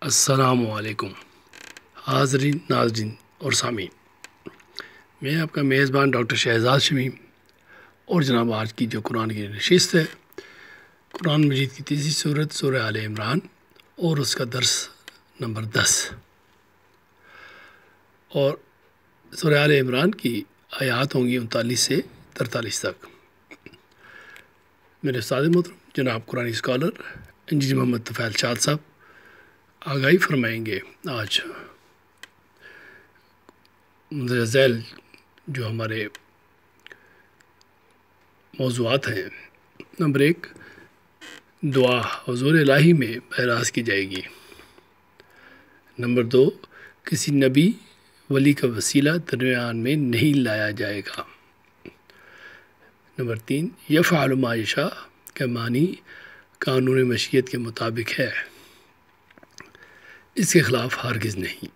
السلام علیکم حاضرین ناظرین اور سامعین، میں آپ کا میزبان ڈاکٹر شہزاد شمیم اور جناب آج کی جو قرآن کی نشست ہے، قرآن مجید کی تیسری صورت سورہ آل عمران اور اس کا درس نمبر 10 اور سورہ آل عمران کی آیات ہوں گی 39 سے 43 تک۔ میرے استاد محترم جناب قرآن اسکالر انجینئر محمد طفیل شاد صاحب آگاہی فرمائیں گے۔ آج مندرجہ ذیل جو ہمارے موضوعات ہیں، نمبر 1 دعا حضور الہی میں براہ راست کی جائے گی۔ نمبر 2 کسی نبی ولی کا وسیلہ درمیان میں نہیں لایا جائے گا۔ نمبر 3 یفعل ما یشاء کا معنی قانون مشیت کے مطابق ہے، اس کے خلاف ہرگز نہیں۔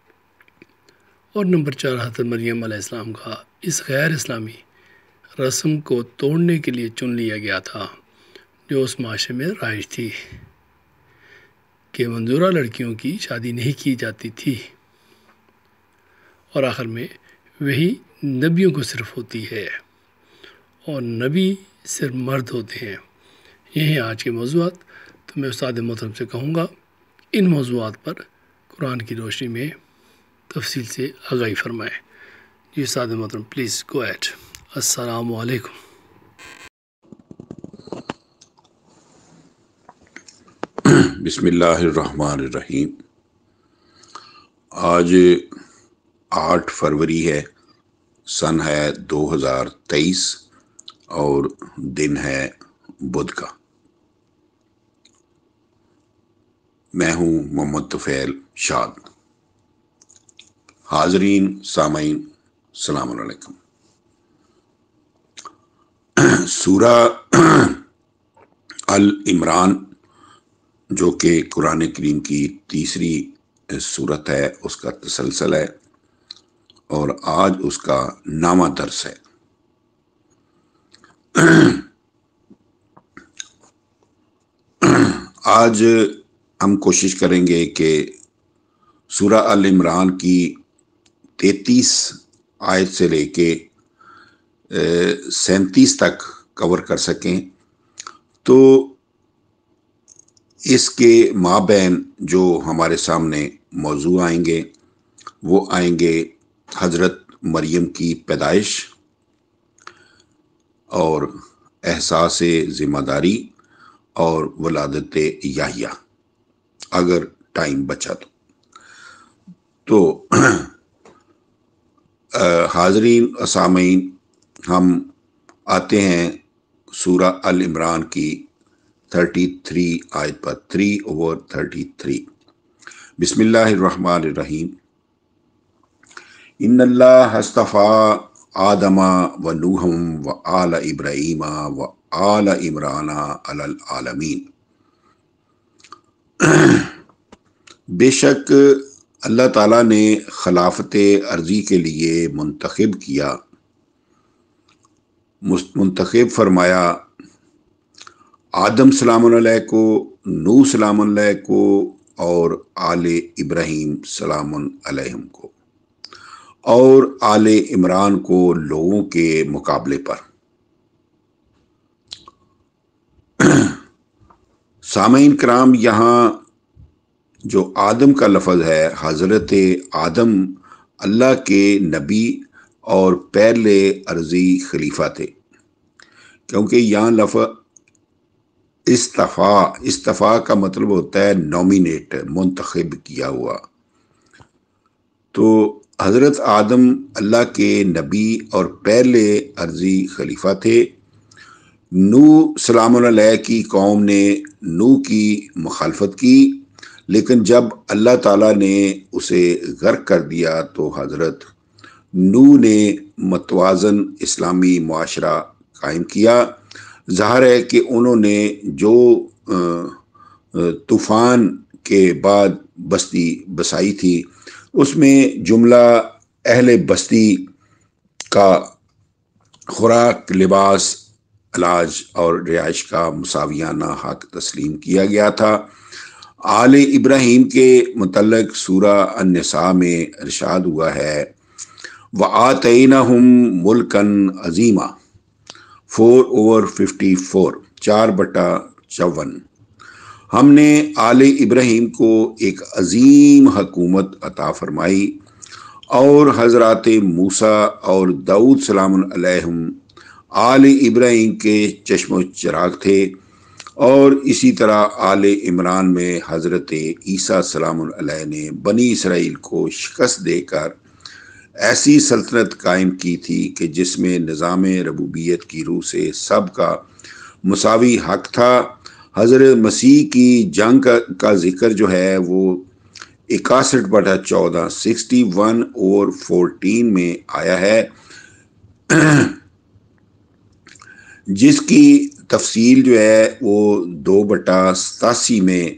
اور نمبر 4 حضرت مریم علیہ السلام کا اس غیر اسلامی رسم کو توڑنے کے لیے چن لیا گیا تھا جو اس معاشرے میں رائج تھی کہ منظورہ لڑکیوں کی شادی نہیں کی جاتی تھی، اور آخر میں وہی نبیوں کو صرف ہوتی ہے اور نبی صرف مرد ہوتے ہیں۔ یہ ہیں آج کے موضوعات۔ تو میں استاد محترم سے کہوں گا ان موضوعات پر قرآن کی روشنی میں تفصیل سے آگاہی فرمائیں۔ جی استاد محترم پلیز گو ایٹ۔ السلام علیکم۔ بسم اللہ الرحمن الرحیم۔ آج 8 فروری ہے، سن ہے 2023 اور دن ہے بدھ کا۔ میں ہوں محمد طفیل شاد۔ حاضرین سامعین السلام علیکم۔ سورہ العمران جو کہ قرآن کریم کی تیسری سورت ہے، اس کا تسلسل ہے اور آج اس کا 9واں درس ہے۔ آج ہم کوشش کریں گے کہ سورہ العمران کی 33 آیت سے لے کے 37 تک کور کر سکیں۔ تو اس کے مابین جو ہمارے سامنے موضوع آئیں گے وہ آئیں گے حضرت مریم کی پیدائش اور احساس ذمہ داری اور ولادت یحییٰ، اگر ٹائم بچا تو حاضرین سامعین ہم آتے ہیں سورہ العمران کی 33 آیت پر، 3/33۔ بسم اللہ الرحمن الرحیم۔ ان اللہ اصطفیٰ آدم و نوح و آل ابراہیم و آل عمران علی العالمین۔ بے شک اللہ تعالیٰ نے خلافت ارضی کے لیے منتخب فرمایا آدم سلام علیہ کو، نوح سلام علیہ کو اور آل ابراہیم سلام علیہم کو، اور آل عمران کو لوگوں کے مقابلے پر۔ سامعین کرام، یہاں جو آدم کا لفظ ہے، حضرت آدم اللہ کے نبی اور پہلے ارضی خلیفہ تھے، کیونکہ یہاں لفظ استفاء کا مطلب ہوتا ہے نومینیٹ، منتخب کیا ہوا۔ تو حضرت آدم اللہ کے نبی اور پہلے ارضی خلیفہ تھے۔ نوح سلام علیہ کی قوم نے نوح کی مخالفت کی، لیکن جب اللہ تعالیٰ نے اسے غرق کر دیا تو حضرت نوح نے متوازن اسلامی معاشرہ قائم کیا۔ ظاہر ہے کہ انہوں نے جو طوفان کے بعد بستی بسائی تھی، اس میں جملہ اہل بستی کا خوراک، لباس، علاج اور رہائش کا مساویانہ حق تسلیم کیا گیا تھا، آل ابراہیم کے متعلق سورہ النساء میں ارشاد ہوا ہے وَآتَيْنَهُمْ مُلْكًا عَظِيمًا 4/54 4/54 ہم نے آل ابراہیم کو ایک عظیم حکومت عطا فرمائی اور حضرات موسیٰ اور داؤد سلام علیہم آل ابراہیم کے چشم و چراغ تھے، اور اسی طرح آل عمران میں حضرت عیسیٰ سلام علیہ نے بنی اسرائیل کو شکست دے کر ایسی سلطنت قائم کی تھی کہ جس میں نظام ربوبیت کی روح سے سب کا مساوی حق تھا۔ حضرت مسیح کی جنگ کا ذکر جو ہے وہ 61/14 61/14 میں آیا ہے، جس کی تفصیل جو ہے وہ 2/87 میں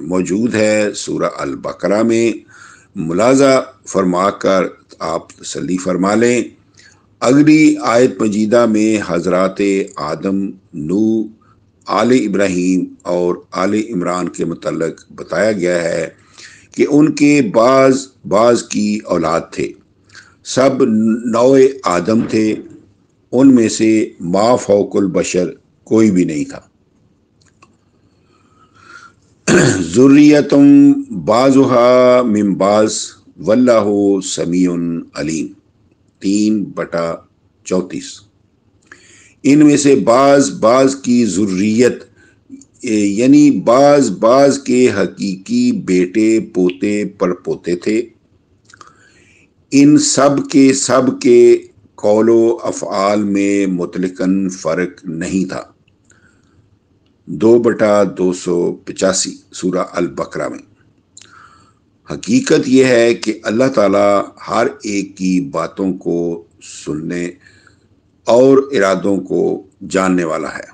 موجود ہے سورہ البقرہ میں۔ ملاحظہ فرما کر آپ تسلی فرما لیں۔ اگلی آیت مجیدہ میں حضرات آدم، نوح، آل ابراہیم اور آل عمران کے متعلق بتایا گیا ہے کہ ان کے بعض کی اولاد تھے، سب نوع آدم تھے، ان میں سے ما فوق البشر کوئی بھی نہیں تھا۔ ذریتم بعضها من بعض واللہ سمیع علیم 3/34 ان میں سے بعض کی ذریت یعنی بعض کے حقیقی بیٹے، پوتے، پڑپوتے تھے۔ ان سب کے قول و افعال میں مطلقاً فرق نہیں تھا۔ 2/285 سورہ البقرہ میں۔ حقیقت یہ ہے کہ اللہ تعالیٰ ہر ایک کی باتوں کو سننے اور ارادوں کو جاننے والا ہے۔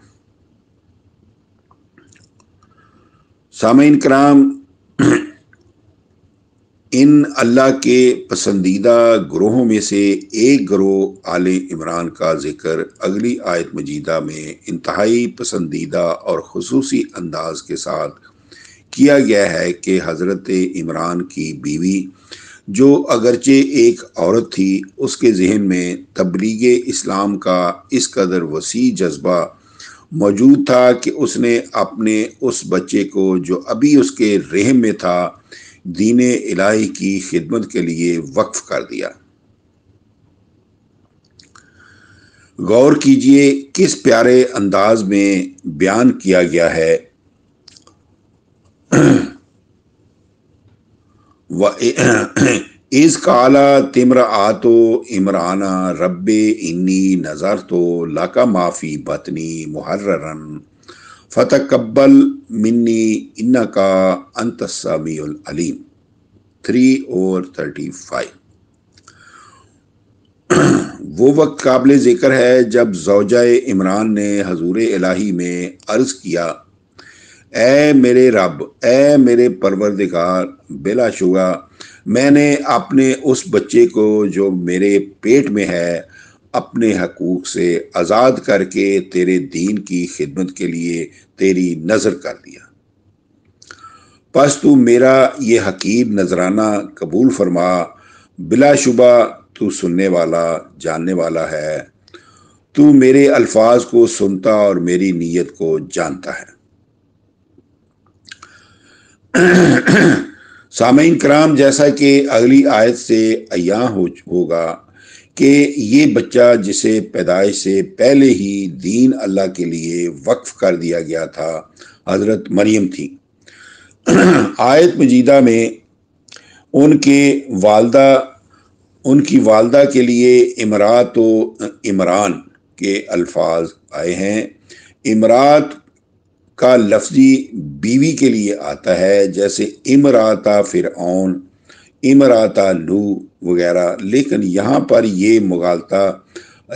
سامعین کرام، ان اللہ کے پسندیدہ گروہوں میں سے ایک گروہ آل عمران کا ذکر اگلی آیت مجیدہ میں انتہائی پسندیدہ اور خصوصی انداز کے ساتھ کیا گیا ہے کہ حضرت عمران کی بیوی، جو اگرچہ ایک عورت تھی، اس کے ذہن میں تبلیغ اسلام کا اس قدر وسیع جذبہ موجود تھا کہ اس نے اپنے اس بچے کو جو ابھی اس کے رحم میں تھا دین الہی کی خدمت کے لیے وقف کر دیا۔ غور کیجئے کس پیارے انداز میں بیان کیا گیا ہے۔ اِذ قالت امرأۃ عمران رب انی نذرت لک ما فی بطنی محررا فتقبل منی انک انت السمیع العلیم 3/35 وہ وقت قابل ذکر ہے جب زوجہ عمران نے حضور الہی میں عرض کیا، اے میرے رب، اے میرے پروردگار، بلا شبہ میں نے اپنے اس بچے کو جو میرے پیٹ میں ہے اپنے حقوق سے آزاد کر کے تیرے دین کی خدمت کے لیے تیری نظر کر دیا، پس تو میرا یہ حقیر نذرانہ قبول فرما، بلا شبہ تو سننے والا، جاننے والا ہے، تو میرے الفاظ کو سنتا اور میری نیت کو جانتا ہے۔ سامعین کرام، جیسا کہ اگلی آیت سے عیاں ہوگا کہ یہ بچہ جسے پیدائش سے پہلے ہی دین اللہ کے لیے وقف کر دیا گیا تھا حضرت مریم تھی۔ آیت مجیدہ میں ان کی والدہ کے لیے امرات و عمران کے الفاظ آئے ہیں۔ امرات کا لفظی بیوی کے لیے آتا ہے، جیسے امراتا فرعون، امراتا نوح وغیرہ، لیکن یہاں پر یہ مغالطہ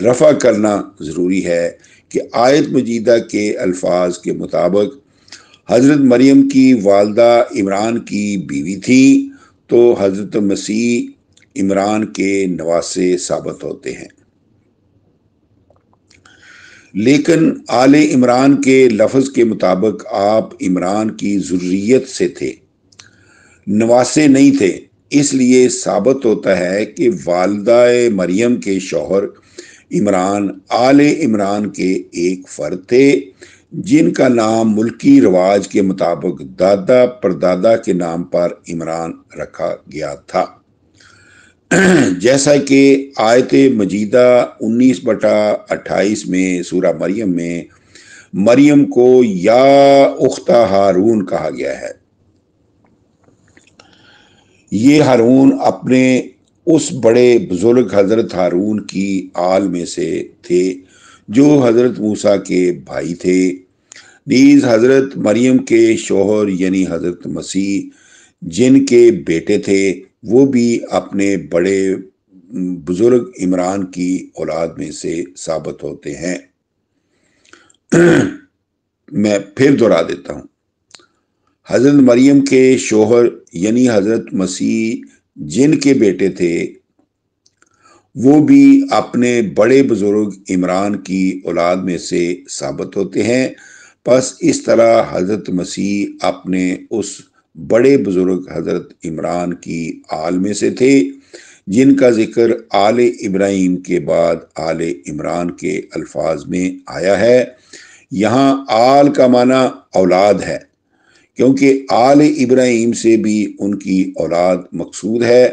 رفع کرنا ضروری ہے کہ آیت مجیدہ کے الفاظ کے مطابق حضرت مریم کی والدہ عمران کی بیوی تھی، تو حضرت مسیح عمران کے نواسے ثابت ہوتے ہیں۔ لیکن آل عمران کے لفظ کے مطابق آپ عمران کی ذریت سے تھے، نواسے نہیں تھے۔ اس لیے ثابت ہوتا ہے کہ والدہ مریم کے شوہر عمران آل عمران کے ایک فرد تھے، جن کا نام ملکی رواج کے مطابق دادا پردادا کے نام پر عمران رکھا گیا تھا، جیسا کہ آیت مجیدہ 19/28 میں سورہ مریم میں مریم کو یا اختہ ہارون کہا گیا ہے۔ یہ ہارون اپنے اس بڑے بزرگ حضرت ہارون کی آل میں سے تھے جو حضرت موسیٰ کے بھائی تھے۔ نیز حضرت مریم کے شوہر یعنی حضرت مسیح جن کے بیٹے تھے، وہ بھی اپنے بڑے بزرگ عمران کی اولاد میں سے ثابت ہوتے ہیں۔ میں پھر دہرا دیتا ہوں، حضرت مریم کے شوہر یعنی حضرت مسیح جن کے بیٹے تھے، وہ بھی اپنے بڑے بزرگ عمران کی اولاد میں سے ثابت ہوتے ہیں۔ پس اس طرح حضرت مسیح اپنے اس بڑے بزرگ حضرت عمران کی آل میں سے تھے، جن کا ذکر آل ابراہیم کے بعد آل عمران کے الفاظ میں آیا ہے۔ یہاں آل کا معنی اولاد ہے، کیونکہ آل ابراہیم سے بھی ان کی اولاد مقصود ہے۔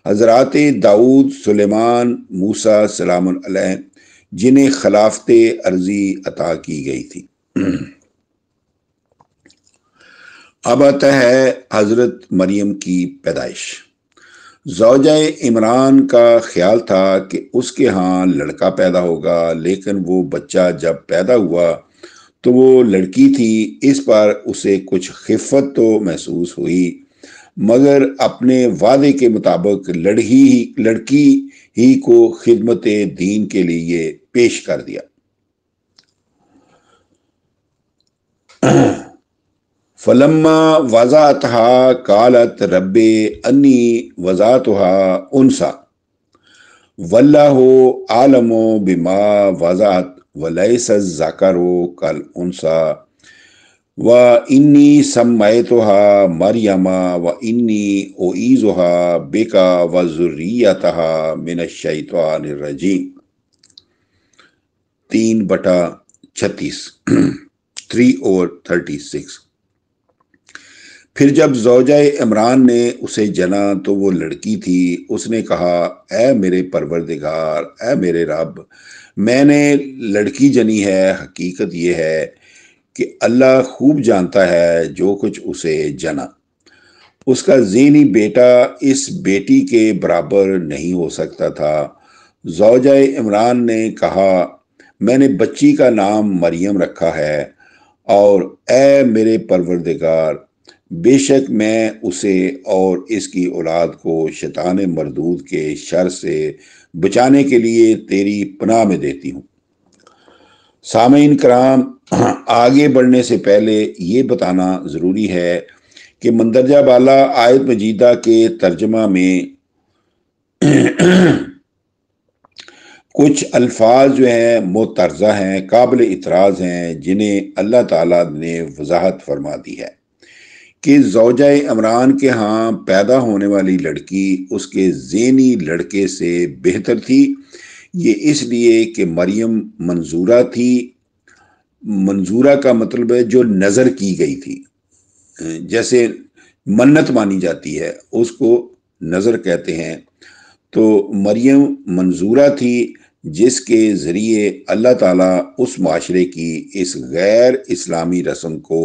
حضرات داؤد، سلیمان، موسیٰ سلام علیہ، جنہیں خلافت ارضی عطا کی گئی تھی۔ اب آتا ہے حضرت مریم کی پیدائش۔ زوجہ عمران کا خیال تھا کہ اس کے ہاں لڑکا پیدا ہوگا، لیکن وہ بچہ جب پیدا ہوا تو وہ لڑکی تھی۔ اس پر اسے کچھ خفت تو محسوس ہوئی، مگر اپنے وعدے کے مطابق لڑکی ہی کو خدمت دین کے لیے پیش کر دیا۔ فلما وضعتها قالت رب انی وضعتها انثى واللہ اعلم بما وضعت وليس الذکر کالانثى وانی سمیتها مریم وانی اعیذها بک وذریتها من الشیطان الرجیم۔ 3/36 3/36۔ پھر جب زوجہ عمران نے اسے جنا تو وہ لڑکی تھی۔ اس نے کہا، اے میرے پروردگار، اے میرے رب، میں نے لڑکی جنی ہے۔ حقیقت یہ ہے کہ اللہ خوب جانتا ہے جو کچھ اسے جنا۔ اس کا ذہنی بیٹا اس بیٹی کے برابر نہیں ہو سکتا تھا۔ زوجہ عمران نے کہا، میں نے بچی کا نام مریم رکھا ہے، اور اے میرے پروردگار، بے شک میں اسے اور اس کی اولاد کو شیطان مردود کے شر سے بچانے کے لیے تیری پناہ میں دیتی ہوں۔ سامعین کرام، آگے بڑھنے سے پہلے یہ بتانا ضروری ہے کہ مندرجہ بالا آیت مجیدہ کے ترجمہ میں کچھ الفاظ جو ہیں مترجہ ہیں، قابل اعتراض ہیں، جنہیں اللہ تعالیٰ نے وضاحت فرما دی ہے کہ زوجہ عمران کے ہاں پیدا ہونے والی لڑکی اس کے ذہنی لڑکے سے بہتر تھی۔ یہ اس لیے کہ مریم منظورہ تھی۔ منظورہ کا مطلب ہے جو نظر کی گئی تھی، جیسے منت مانی جاتی ہے اس کو نظر کہتے ہیں۔ تو مریم منظورہ تھی جس کے ذریعے اللہ تعالیٰ اس معاشرے کی اس غیر اسلامی رسم کو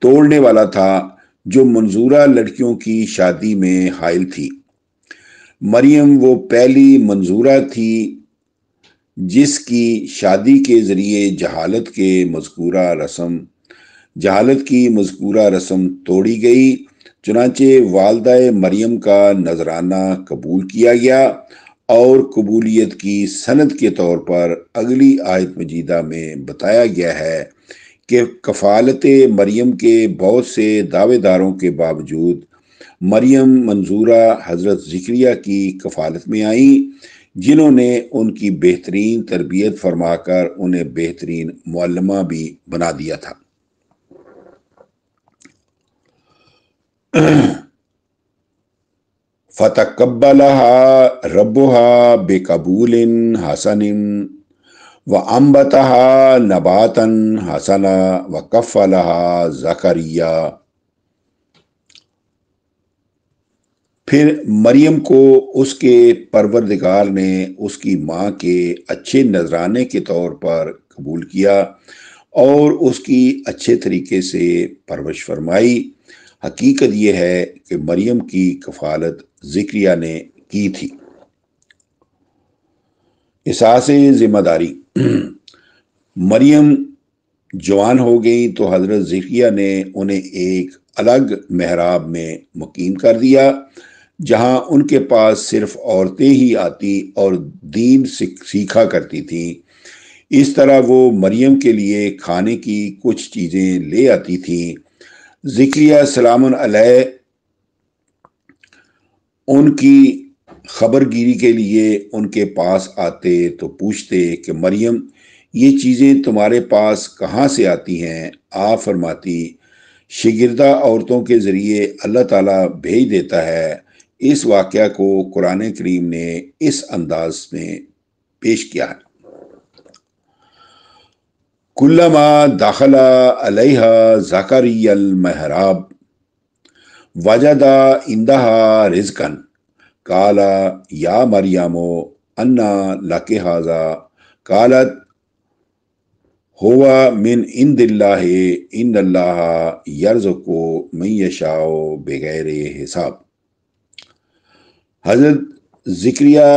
توڑنے والا تھا جو منظورہ لڑکیوں کی شادی میں حائل تھی۔ مریم وہ پہلی منظورہ تھی جس کی شادی کے ذریعے جہالت کی مذکورہ رسم توڑی گئی۔ چنانچہ والدہ مریم کا نذرانہ قبول کیا گیا، اور قبولیت کی سند کے طور پر اگلی آیت مجیدہ میں بتایا گیا ہے کہ کفالت مریم کے بہت سے دعوے داروں کے باوجود مریم منظورہ حضرت زکریا کی کفالت میں آئیں، جنہوں نے ان کی بہترین تربیت فرما کر انہیں بہترین معلمہ بھی بنا دیا تھا۔ فتقبلها ربها بقبول حسن وانبتها نباتا حسنا وکفلها زکریا۔ پھر مریم کو اس کے پروردگار نے اس کی ماں کے اچھے نذرانے کے طور پر قبول کیا اور اس کی اچھے طریقے سے پرورش فرمائی۔ حقیقت یہ ہے کہ مریم کی کفالت زکریا نے کی تھی۔ احساس ذمہ داری۔ مریم جوان ہو گئی تو حضرت زکریا نے انہیں ایک الگ محراب میں مقیم کر دیا جہاں ان کے پاس صرف عورتیں ہی آتی اور دین سیکھا کرتی تھیں۔ اس طرح وہ مریم کے لیے کھانے کی کچھ چیزیں لے آتی تھیں۔ زکریا سلام علیہ ان کی خبر گیری کے لیے ان کے پاس آتے تو پوچھتے کہ مریم یہ چیزیں تمہارے پاس کہاں سے آتی ہیں؟ آپ فرماتی شاگردہ عورتوں کے ذریعے اللہ تعالیٰ بھیج دیتا ہے۔ اس واقعہ کو قرآن کریم نے اس انداز میں پیش کیا ہے۔ کلما دخل علیہ زکریا المحراب وجد عندها رزقا قال یا مریم انا لک ھذا قالت هو من عند اللہ ان اللہ یرزق من یشاء بغیر حساب۔ حضرت زکریا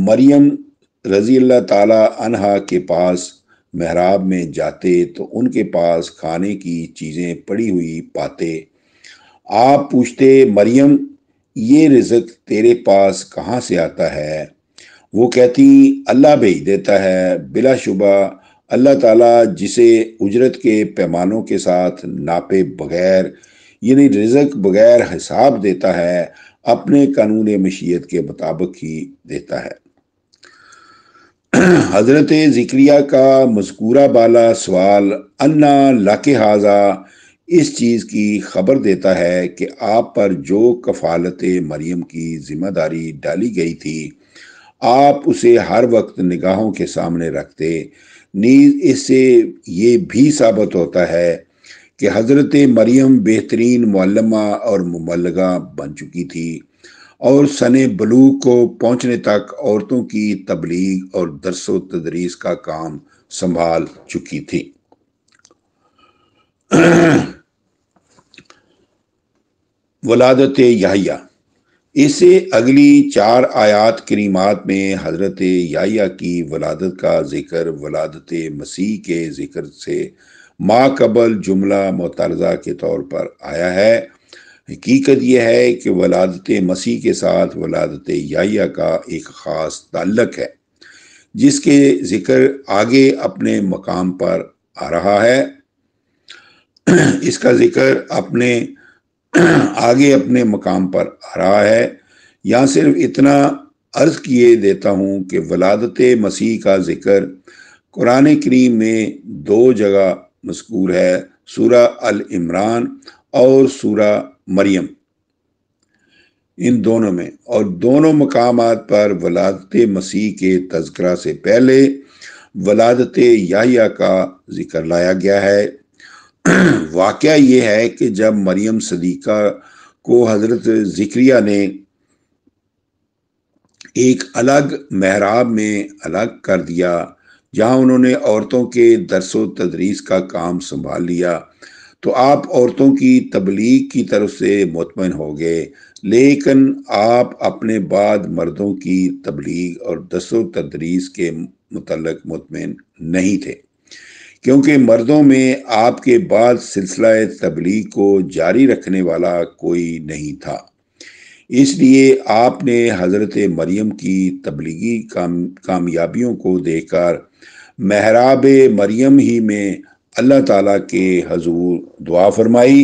مریم رضی اللہ تعالی عنہا کے پاس محراب میں جاتے تو ان کے پاس کھانے کی چیزیں پڑی ہوئی پاتے۔ آپ پوچھتے مریم یہ رزق تیرے پاس کہاں سے آتا ہے؟ وہ کہتی اللہ بھیج دیتا ہے۔ بلا شبہ اللہ تعالیٰ جسے اجرت کے پیمانوں کے ساتھ ناپے بغیر یعنی رزق بغیر حساب دیتا ہے، اپنے قانون مشیت کے مطابق ہی دیتا ہے۔ حضرت زکریا کا مذکورہ بالا سوال انا لک ھذا اس چیز کی خبر دیتا ہے کہ آپ پر جو کفالت مریم کی ذمہ داری ڈالی گئی تھی آپ اسے ہر وقت نگاہوں کے سامنے رکھتے۔ نیز اس سے یہ بھی ثابت ہوتا ہے کہ حضرت مریم بہترین معلمہ اور مبلغہ بن چکی تھی اور سن بلوغ کو پہنچنے تک عورتوں کی تبلیغ اور درس و تدریس کا کام سنبھال چکی تھی۔ ولادت یحییٰ۔ اس سے اگلی 4 آیات کریمات میں حضرت یحییٰ کی ولادت کا ذکر ولادت مسیح کے ذکر سے ما قبل جملہ معترضہ کے طور پر آیا ہے۔ حقیقت یہ ہے کہ ولادت مسیح کے ساتھ ولادت یحییٰ کا ایک خاص تعلق ہے جس کے ذکر آگے اپنے مقام پر آ رہا ہے۔ اس کا ذکر آگے اپنے مقام پر آ رہا ہے۔ یہاں صرف اتنا عرض کیے دیتا ہوں کہ ولادت مسیح کا ذکر قرآن کریم میں 2 جگہ مذکور ہے، سورہ العمران اور سورہ مریم، ان دونوں میں، اور دونوں مقامات پر ولادت مسیح کے تذکرہ سے پہلے ولادت یحییٰ کا ذکر لایا گیا ہے۔ واقعہ یہ ہے کہ جب مریم صدیقہ کو حضرت زکریا نے ایک الگ محراب میں الگ کر دیا جہاں انہوں نے عورتوں کے درس و تدریس کا کام سنبھال لیا تو آپ عورتوں کی تبلیغ کی طرف سے مطمئن ہو گئے، لیکن آپ اپنے بعد مردوں کی تبلیغ اور درس و تدریس کے متعلق مطمئن نہیں تھے، کیونکہ مردوں میں آپ کے بعد سلسلہ تبلیغ کو جاری رکھنے والا کوئی نہیں تھا۔ اس لیے آپ نے حضرت مریم کی تبلیغی کامیابیوں کو دیکھ کر محراب مریم ہی میں اللہ تعالیٰ کے حضور دعا فرمائی،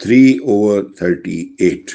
3/38।